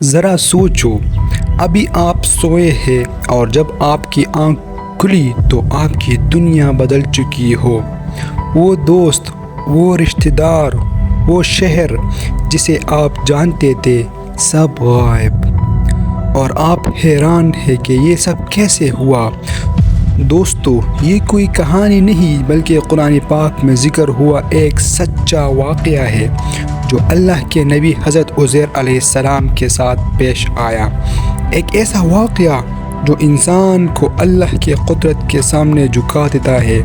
ذرا سوچو، ابھی آپ سوئے ہیں اور جب آپ کی آنکھ کھلی تو آپ کی دنیا بدل چکی ہو۔ وہ دوست، وہ رشتہ دار، وہ شہر جسے آپ جانتے تھے، سب غائب، اور آپ حیران ہیں کہ یہ سب کیسے ہوا۔ دوستو، یہ کوئی کہانی نہیں بلکہ قرآن پاک میں ذکر ہوا ایک سچا واقعہ ہے جو اللہ کے نبی حضرت عزیر علیہ السلام کے ساتھ پیش آیا۔ ایک ایسا واقعہ جو انسان کو اللہ کے قدرت کے سامنے جھکا دیتا ہے۔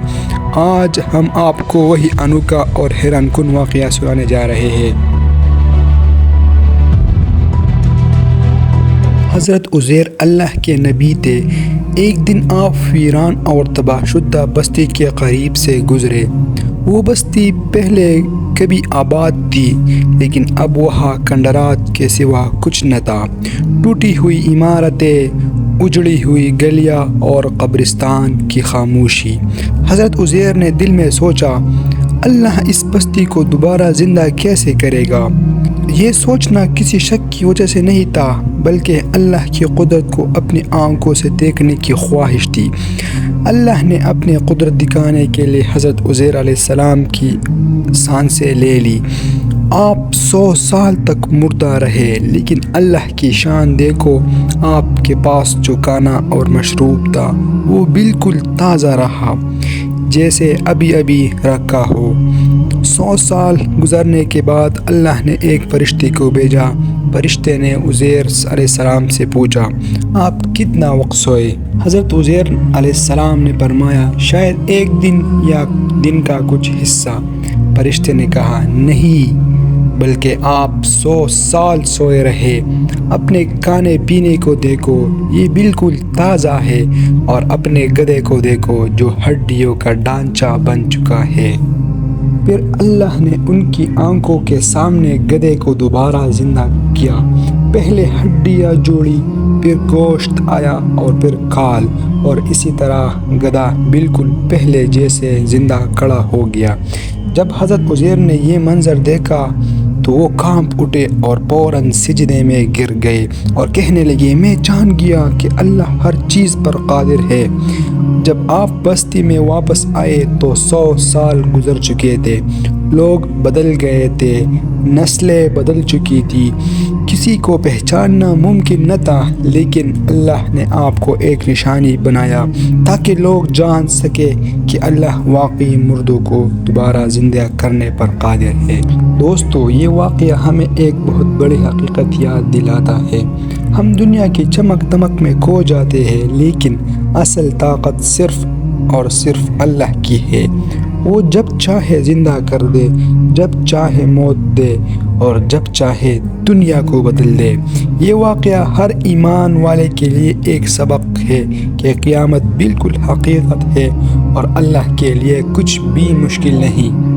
آج ہم آپ کو وہی انوکھا اور حیران کن واقعہ سنانے جا رہے ہیں۔ حضرت عزیر اللہ کے نبی تھے۔ ایک دن آپ ویران اور تباہ شدہ بستی کے قریب سے گزرے۔ وہ بستی پہلے کبھی آباد تھی، لیکن اب وہاں کھنڈرات کے سوا کچھ نہ تھا۔ ٹوٹی ہوئی عمارتیں، اجڑی ہوئی گلیاں اور قبرستان کی خاموشی۔ حضرت عزیر نے دل میں سوچا، اللہ اس بستی کو دوبارہ زندہ کیسے کرے گا؟ یہ سوچنا کسی شک کی وجہ سے نہیں تھا، بلکہ اللہ کی قدرت کو اپنی آنکھوں سے دیکھنے کی خواہش تھی۔ اللہ نے اپنی قدرت دکھانے کے لیے حضرت عزیر علیہ السلام کی سانسیں لے لی۔ آپ 100 سال تک مردہ رہے، لیکن اللہ کی شان دیکھو، آپ کے پاس جو کھانا اور مشروب تھا وہ بالکل تازہ رہا، جیسے ابھی ابھی رکھا ہو۔ 100 سال گزرنے کے بعد اللہ نے ایک فرشتے کو بھیجا۔ فرشتے نے عزیر علیہ السلام سے پوچھا، آپ کتنا وقت سوئے؟ حضرت عزیر علیہ السلام نے فرمایا، شاید ایک دن یا دن کا کچھ حصہ۔ فرشتے نے کہا، نہیں، بلکہ آپ 100 سال سوئے رہے۔ اپنے کھانے پینے کو دیکھو، یہ بالکل تازہ ہے، اور اپنے گدھے کو دیکھو جو ہڈیوں کا ڈھانچہ بن چکا ہے۔ پھر اللہ نے ان کی آنکھوں کے سامنے گدھے کو دوبارہ زندہ کیا۔ پہلے ہڈیاں جوڑی، پھر گوشت آیا اور پھر کھال، اور اسی طرح گدھا بالکل پہلے جیسے زندہ کھڑا ہو گیا۔ جب حضرت عزیر نے یہ منظر دیکھا تو وہ کانپ اٹھے اور فوراً سجدے میں گر گئے اور کہنے لگے، میں جان گیا کہ اللہ ہر چیز پر قادر ہے۔ جب آپ بستی میں واپس آئے تو 100 سال گزر چکے تھے، لوگ بدل گئے تھے، نسلیں بدل چکی تھی، کسی کو پہچاننا ممکن نہ تھا، لیکن اللہ نے آپ کو ایک نشانی بنایا تاکہ لوگ جان سکے کہ اللہ واقعی مردوں کو دوبارہ زندہ کرنے پر قادر ہے۔ دوستو، یہ واقعہ ہمیں ایک بہت بڑی حقیقت یاد دلاتا ہے۔ ہم دنیا کی چمک دمک میں کھو جاتے ہیں، لیکن اصل طاقت صرف اور صرف اللہ کی ہے۔ وہ جب چاہے زندہ کر دے، جب چاہے موت دے، اور جب چاہے دنیا کو بدل دے۔ یہ واقعہ ہر ایمان والے کے لیے ایک سبق ہے کہ قیامت بالکل حقیقت ہے، اور اللہ کے لیے کچھ بھی مشکل نہیں۔